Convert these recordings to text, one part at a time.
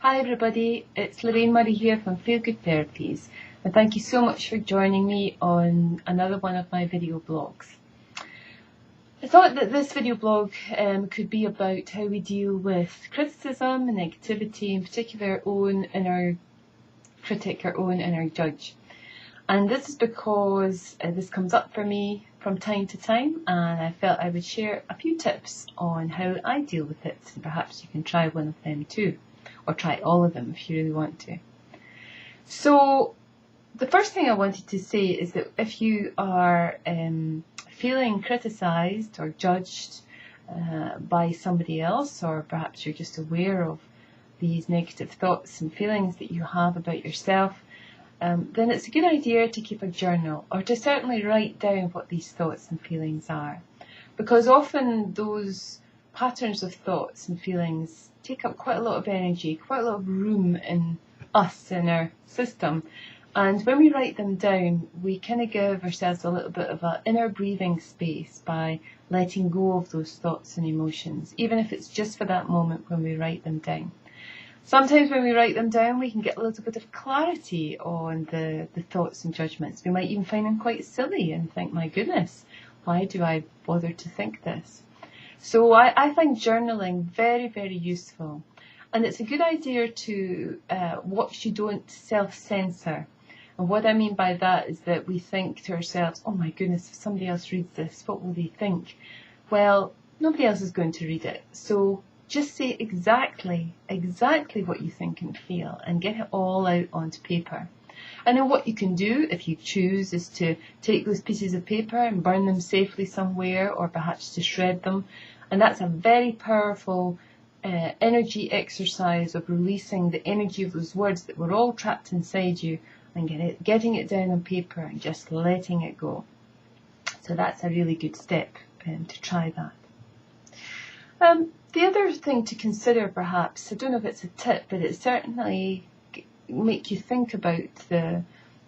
Hi everybody, it's Lorraine Murray here from Feel Good Therapies, and thank you so much for joining me on another one of my video blogs. I thought that this video blog could be about how we deal with criticism and negativity, in particular our own inner critic, our own inner judge. And this is because this comes up for me from time to time, and I felt I would share a few tips on how I deal with it, and perhaps you can try one of them too. Or try all of them if you really want to. So the first thing I wanted to say is that if you are feeling criticised or judged by somebody else, or perhaps you're just aware of these negative thoughts and feelings that you have about yourself, then it's a good idea to keep a journal, or to certainly write down what these thoughts and feelings are. Because often those patterns of thoughts and feelings take up quite a lot of energy, quite a lot of room in us, in our system. And when we write them down, we kind of give ourselves a little bit of an inner breathing space by letting go of those thoughts and emotions, even if it's just for that moment when we write them down. Sometimes when we write them down, we can get a little bit of clarity on the thoughts and judgments. We might even find them quite silly and think, my goodness, why do I bother to think this? So I find journaling very, very useful, and it's a good idea to watch you don't self-censor. And what I mean by that is that we think to ourselves, oh my goodness, if somebody else reads this, what will they think? Well, nobody else is going to read it, so just say exactly what you think and feel, and get it all out onto paper. And then what you can do, if you choose, is to take those pieces of paper and burn them safely somewhere, or perhaps to shred them. And that's a very powerful energy exercise of releasing the energy of those words that were all trapped inside you, and getting it down on paper and just letting it go. So that's a really good step to try that. The other thing to consider, perhaps, I don't know if it's a tip, but it certainly make you think about the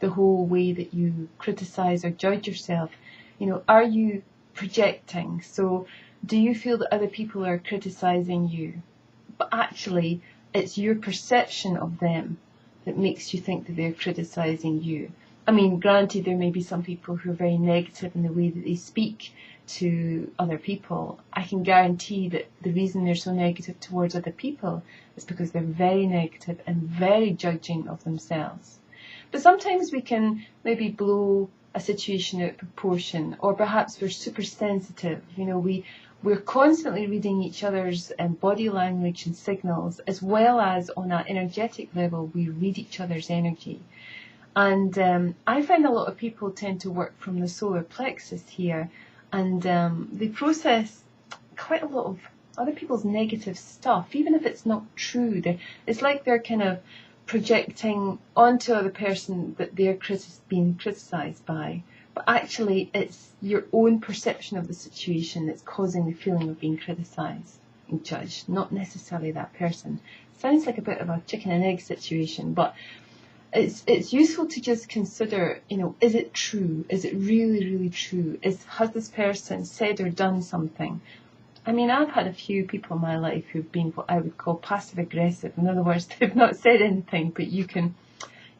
whole way that you criticize or judge yourself. You know, are you projecting? So do you feel that other people are criticizing you, but actually it's your perception of them that makes you think that they're criticizing you? I mean, granted, there may be some people who are very negative in the way that they speak to other people. I can guarantee that the reason they're so negative towards other people is because they're very negative and very judging of themselves. But sometimes we can maybe blow a situation out of proportion, or perhaps we're super sensitive. You know, we're constantly reading each other's body language and signals, as well as on an energetic level, we read each other's energy. And I find a lot of people tend to work from the solar plexus here, and they process quite a lot of other people's negative stuff, even if it's not true. It's like they're kind of projecting onto the person that they're being criticised by. But actually, it's your own perception of the situation that's causing the feeling of being criticised and judged, not necessarily that person. Sounds like a bit of a chicken and egg situation, but it's useful to just consider, you know, is it true? Is it really, really true? Has this person said or done something? I mean, I've had a few people in my life who've been what I would call passive aggressive. In other words, they've not said anything, but you can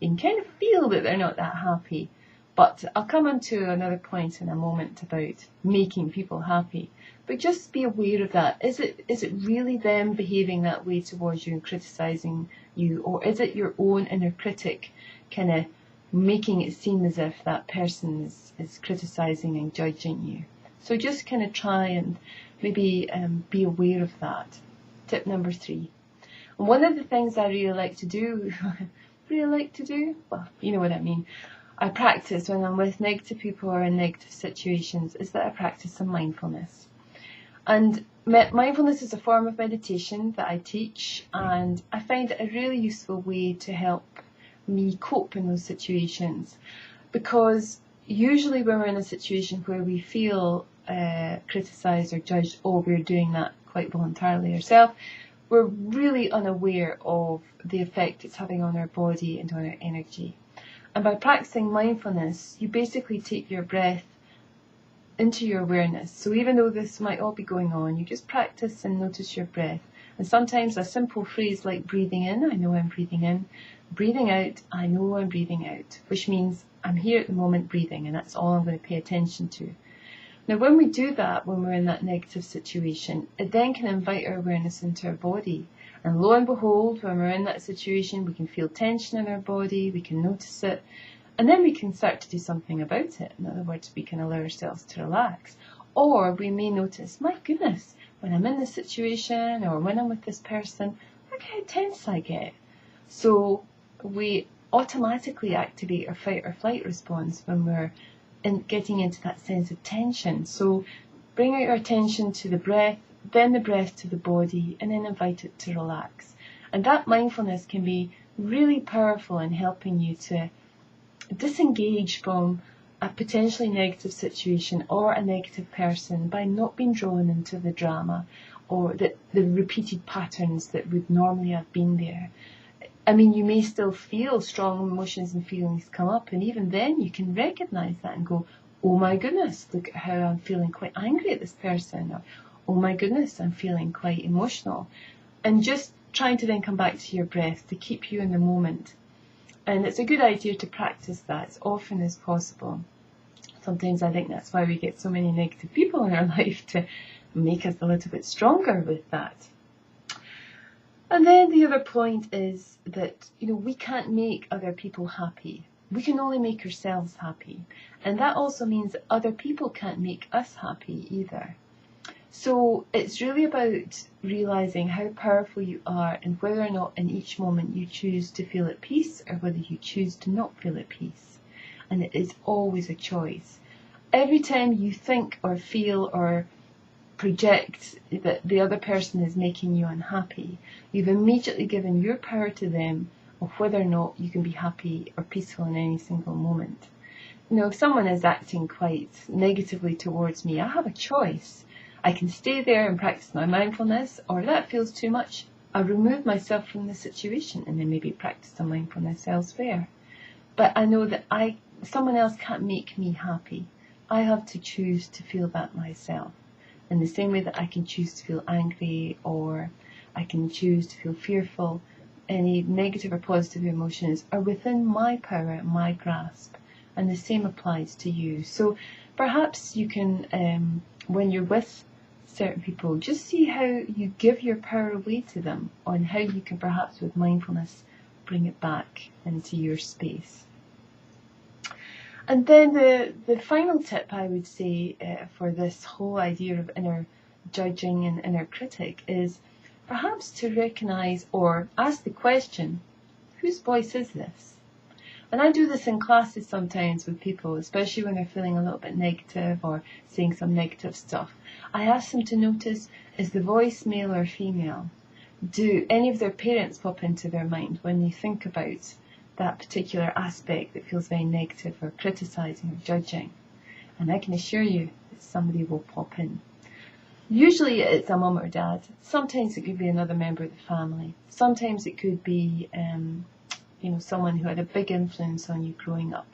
kind of feel that they're not that happy. But I'll come on to another point in a moment about making people happy. But just be aware of that. Is it really them behaving that way towards you and criticising you, or is it your own inner critic kind of making it seem as if that person is criticising and judging you? So just kind of try and maybe be aware of that. Tip number 3. And one of the things I really like to do, well, you know what I mean, I practice when I'm with negative people or in negative situations, is that I practice some mindfulness. And mindfulness is a form of meditation that I teach, and I find it a really useful way to help me cope in those situations, because usually when we're in a situation where we feel criticised or judged, or we're doing that quite voluntarily ourselves, we're really unaware of the effect it's having on our body and on our energy. And by practicing mindfulness, you basically take your breath into your awareness. So even though this might all be going on, you just practice and notice your breath. And sometimes a simple phrase like breathing in, I know I'm breathing in, breathing out, I know I'm breathing out, which means I'm here at the moment breathing, and that's all I'm going to pay attention to. Now, when we do that, when we're in that negative situation, it then can invite our awareness into our body. And lo and behold, when we're in that situation, we can feel tension in our body, we can notice it, and then we can start to do something about it. In other words, we can allow ourselves to relax. Or we may notice, my goodness, when I'm in this situation or when I'm with this person, look how tense I get. So we automatically activate our fight or flight response when we're getting into that sense of tension. So bring out your attention to the breath, then the breath to the body, and then invite it to relax. And that mindfulness can be really powerful in helping you to disengage from a potentially negative situation or a negative person by not being drawn into the drama or the repeated patterns that would normally have been there. I mean, you may still feel strong emotions and feelings come up, and even then you can recognize that and go, oh my goodness, look at how I'm feeling quite angry at this person, or oh my goodness, I'm feeling quite emotional. And just trying to then come back to your breath to keep you in the moment. And it's a good idea to practice that as often as possible. Sometimes I think that's why we get so many negative people in our life, to make us a little bit stronger with that. And then the other point is that, we can't make other people happy. We can only make ourselves happy. And that also means that other people can't make us happy either. So it's really about realizing how powerful you are and whether or not in each moment you choose to feel at peace or whether you choose to not feel at peace. And it is always a choice. Every time you think or feel or project that the other person is making you unhappy, you've immediately given your power to them of whether or not you can be happy or peaceful in any single moment. If someone is acting quite negatively towards me, I have a choice. I can stay there and practice my mindfulness, or if that feels too much, I'll remove myself from the situation and then maybe practice some mindfulness elsewhere. But I know that someone else can't make me happy. I have to choose to feel that myself. In the same way that I can choose to feel angry, or I can choose to feel fearful, any negative or positive emotions are within my power, my grasp, and the same applies to you. So perhaps you can, when you're with certain people, just see how you give your power away to them, on how you can perhaps with mindfulness bring it back into your space. And then the final tip I would say for this whole idea of inner judging and inner critic is perhaps to recognize or ask the question, whose voice is this? And I do this in classes sometimes with people, especially when they're feeling a little bit negative or saying some negative stuff. I ask them to notice, is the voice male or female? Do any of their parents pop into their mind when they think about that particular aspect that feels very negative or criticizing or judging? And I can assure you that somebody will pop in. Usually it's a mum or dad. Sometimes it could be another member of the family. Sometimes it could be someone who had a big influence on you growing up.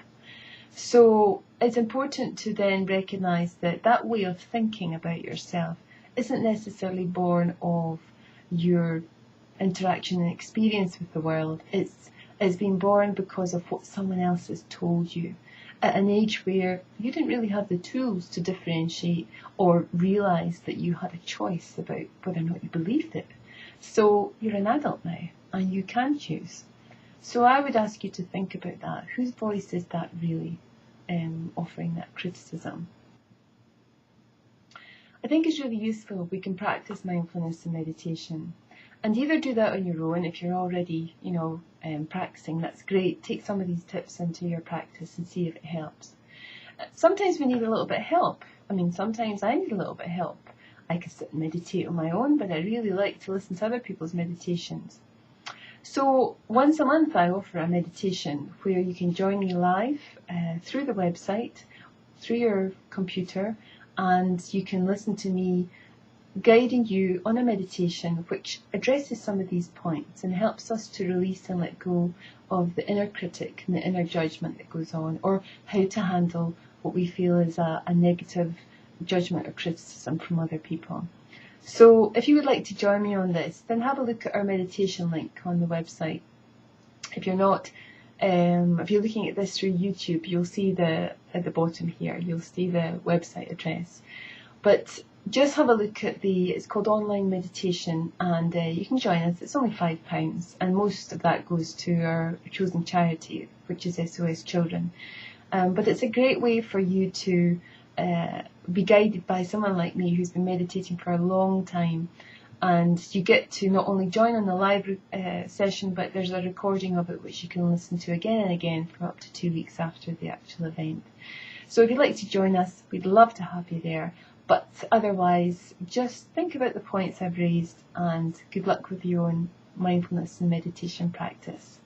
So it's important to then recognize that that way of thinking about yourself isn't necessarily born of your interaction and experience with the world. It's been born because of what someone else has told you at an age where you didn't really have the tools to differentiate or realize that you had a choice about whether or not you believed it. So you're an adult now and you can choose. So I would ask you to think about that. Whose voice is that really offering that criticism? I think it's really useful if we can practice mindfulness and meditation. And either do that on your own if you're already, practicing, that's great. Take some of these tips into your practice and see if it helps. Sometimes we need a little bit of help. Sometimes I need a little bit of help. I can sit and meditate on my own, but I really like to listen to other people's meditations. So once a month I offer a meditation where you can join me live through the website, through your computer, and you can listen to me guiding you on a meditation which addresses some of these points and helps us to release and let go of the inner critic and the inner judgment that goes on, or how to handle what we feel is a negative judgment or criticism from other people. So if you would like to join me on this, then have a look at our meditation link on the website. If you're not, if you're looking at this through YouTube, you'll see at the bottom here, you'll see the website address. But just have a look at it's called Online Meditation, and you can join us. It's only £5, and most of that goes to our chosen charity, which is SOS Children. But it's a great way for you to be guided by someone like me who's been meditating for a long time, and you get to not only join on the live session, but there's a recording of it which you can listen to again and again for up to 2 weeks after the actual event. So if you'd like to join us, we'd love to have you there, but otherwise just think about the points I've raised, and good luck with your own mindfulness and meditation practice.